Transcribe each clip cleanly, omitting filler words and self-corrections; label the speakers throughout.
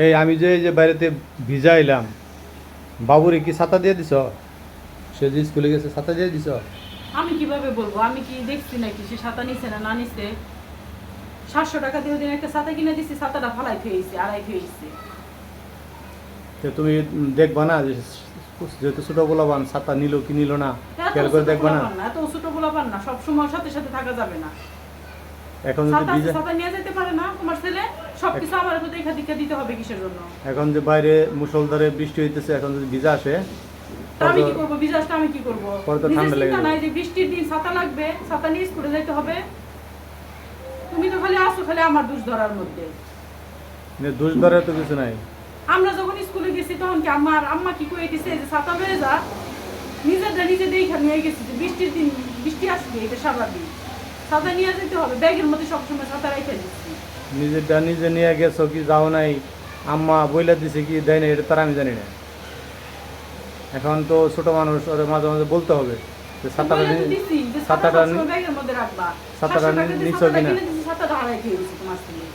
Speaker 1: এই আমি যে বাইরেতে ভিজাইলাম, বাবুরে কি ছাতা দিয়ে দিছ? সে যে স্কুলে গেছে ছাতা দিয়ে দিছ?
Speaker 2: আমি কিভাবে বলবো? আমি কি দেখছি নাকি সে ছাতা নিছে না না নিছে? 700 টাকা দিয়ে ওদিন একটা ছাতা কিনে দিছি, ছাতাটা ফালাই থুয়েছে, আড়াই থুয়েছে।
Speaker 1: তো তুমি দেখবা না যে যেহেতু ছোট পোলাপান ছাতা নিল কি নিল না, খেয়াল করে দেখবা না?
Speaker 2: এত ছোট পোলাপান না, সব সময় সাথে সাথে থাকা যাবে না।
Speaker 1: এখন যদি
Speaker 2: ছাতা আছে,
Speaker 1: ভিজা,
Speaker 2: ছাতা নিয়ে যেতে পারে না তোমার ছেলে? সবকিছু আমার উপর দেখা দেখা দিতে হবে কিসের জন্য?
Speaker 1: এখন যে বাইরে মুষলধারে বৃষ্টি হইতেছে, এখন যদি ভিজা আসে
Speaker 2: তা আমি কি করবো? বিজাসটা আমি কি করবো?
Speaker 1: পরে তো
Speaker 2: নিজের
Speaker 1: ঠান্ডা লেগে
Speaker 2: চিন্তা
Speaker 1: যাবে।
Speaker 2: নাই যে বৃষ্টির দিন ছাতা লাগবে, ছাতা নিয়ে স্কুলে যাইতে হবে? তুমি তো খালি আসো খালি আমার দোষ ধরার মধ্যে।
Speaker 1: দোষ ধরে তো কিছু নাই।
Speaker 2: আমরা যখন স্কুলে গেছি তখন কি আম্মা কি কয়ে দিছে যে ছাতা লয়ে যা? নিজেরটা নিজে দেখা নিয়ে গেছি যে বৃষ্টির দিন বৃষ্টি আসবে, এটা স্বাভাবিক। ছাতা নিয়ে যেতে হবে, ব্যাগের মধ্যে সবসময় ছাতা রেখে দিচ্ছি।
Speaker 1: নিজেরটা নিজে নিয়ে গেছো কি যাও নাই, আম্মা বইলা দিছে কি দেয় না, এটা তার আমি জানি না। এখন তো ছোট মানুষ, ওর মাঝে মাঝে বলতে হবে যে ছাতাটা
Speaker 2: বলে তো দিছি যে ছাতা
Speaker 1: ছাতাটা
Speaker 2: সবসময় ব্যাগের মধ্যে রাখবা।
Speaker 1: ছাতাটা
Speaker 2: 700 টাকা দিয়ে
Speaker 1: নিছো
Speaker 2: ছাতাটা
Speaker 1: কিনা।
Speaker 2: কিনে দিছি, ছাতাটা হারাই খেয়ে গেছি তোমার ছেলে।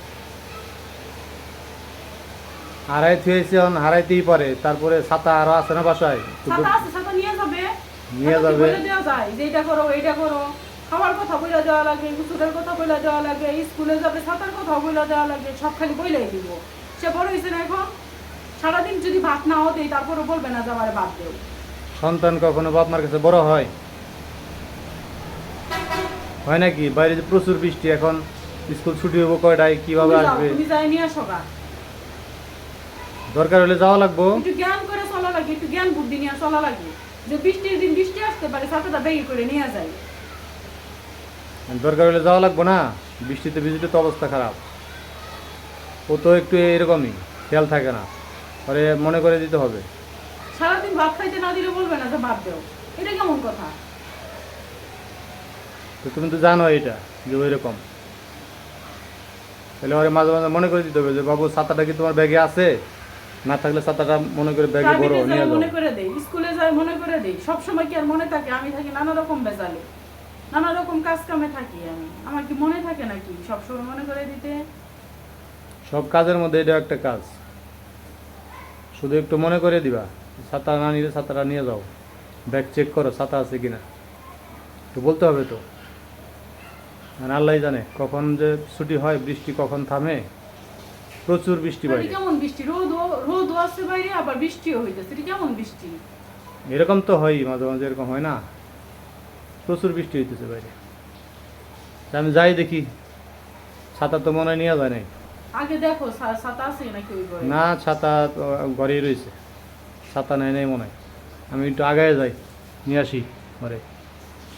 Speaker 1: হারাই থুয়েছে, এখন হারাইতেই পারে, তারপরে ছাতা আরো আছে না বাসায়?
Speaker 2: ছাতা আছে, ছাতা নিয়ে যাবে।
Speaker 1: নিয়ে
Speaker 2: ছাতা কি
Speaker 1: যাবে।
Speaker 2: বলে দেওয়া যায় যে এটা করো এইটা করো? খাওয়ার কথা বলে দেওয়া লাগে, গোসলের কথা বলে দেওয়া লাগে, স্কুলে যাবে ছাতার কথা বলে দেওয়া লাগে, সব খালি বইলাই দিব। সে বড় হয়েছে না এখন? সারাদিন যদি ভাত নাও দেই তারপরে বলবে না যে আমার ভাত দেও।
Speaker 1: সন্তান কখনো বাপ মার কাছে বড় হয়? হয় নাকি? বাইরে যে প্রচুর বৃষ্টি, এখন স্কুল ছুটি হবো কয়টায়, কিভাবে
Speaker 2: তুমি যাও,
Speaker 1: আসবে?
Speaker 2: তুমি যাই নিয়ে আসো গা।
Speaker 1: দরকার হলে যাওয়া লাগবো।
Speaker 2: একটু জ্ঞান করে চলা লাগে, একটু জ্ঞান বুদ্ধি নিয়ে চলা লাগে যে বৃষ্টির দিন বৃষ্টি আসতে পারে, ছাতাটা বেগে করে নিয়ে যায়।
Speaker 1: দরকার হলে যাওয়া লাগবো না? বৃষ্টিতে ভিজলে তো অবস্থা খারাপ। ও তো একটু এরকমই, খেয়াল থাকে না, পরে মনে করে দিতে হবে।
Speaker 2: সারাদিন ভাত খাইতে না দিলে বলবে না যে ভাত দেও, এটা কেমন কথা?
Speaker 1: তো তুমি তো জানো এটা যে ওই রকম, তাহলে ওরে মাঝে মাঝে মনে করে দিতে হবে যে বাবু ছাতাটা কি তোমার ব্যাগে আছে? না থাকলে ছাতাটা মনে করে ব্যাগে বড়
Speaker 2: প্রাইভেটে
Speaker 1: নিয়ে
Speaker 2: যায়
Speaker 1: যাও।
Speaker 2: মনে করে দেই, স্কুলে যায় মনে করে দেই, সবসময় কি আর মনে থাকে? আমি থাকি নানা রকম বেজালে, নানা রকম কাজ কামে থাকি আমি, আমার কি মনে থাকে নাকি সবসময় মনে করে দিতে?
Speaker 1: সব কাজের মধ্যে এটা একটা কাজ, শুধু একটু মনে করে দিবা। ছাতা না নিলে ছাতাটা নিয়ে যাও, ব্যাগ চেক করো ছাতা আছে কিনা, একটু বলতে হবে তো। আর আল্লাহ জানে কখন যে ছুটি হয়, বৃষ্টি কখন থামে। প্রচুর বৃষ্টি
Speaker 2: এটা
Speaker 1: বাইরে।
Speaker 2: কেমন বৃষ্টি? রোদ আছে বাইরে, আবার বৃষ্টিও হইতেছে, এটা কেমন বৃষ্টি?
Speaker 1: এরকম তো হয়ই, মাঝে মাঝে এরকম হয় না? প্রচুর বৃষ্টি হইতেছে বাইরে। তা আমি যাই দেখি, ছাতা তো মনে হয় নিয়ে যায় নাই।
Speaker 2: আগে দেখো ছাতা আছে নাকি ওই ঘরে।
Speaker 1: না, ছাতা তো ঘরেই রয়েছে, ছাতা নেয় নাই মনে হয়। আমি একটু আগায় যাই, নিয়ে আসি ঘরে।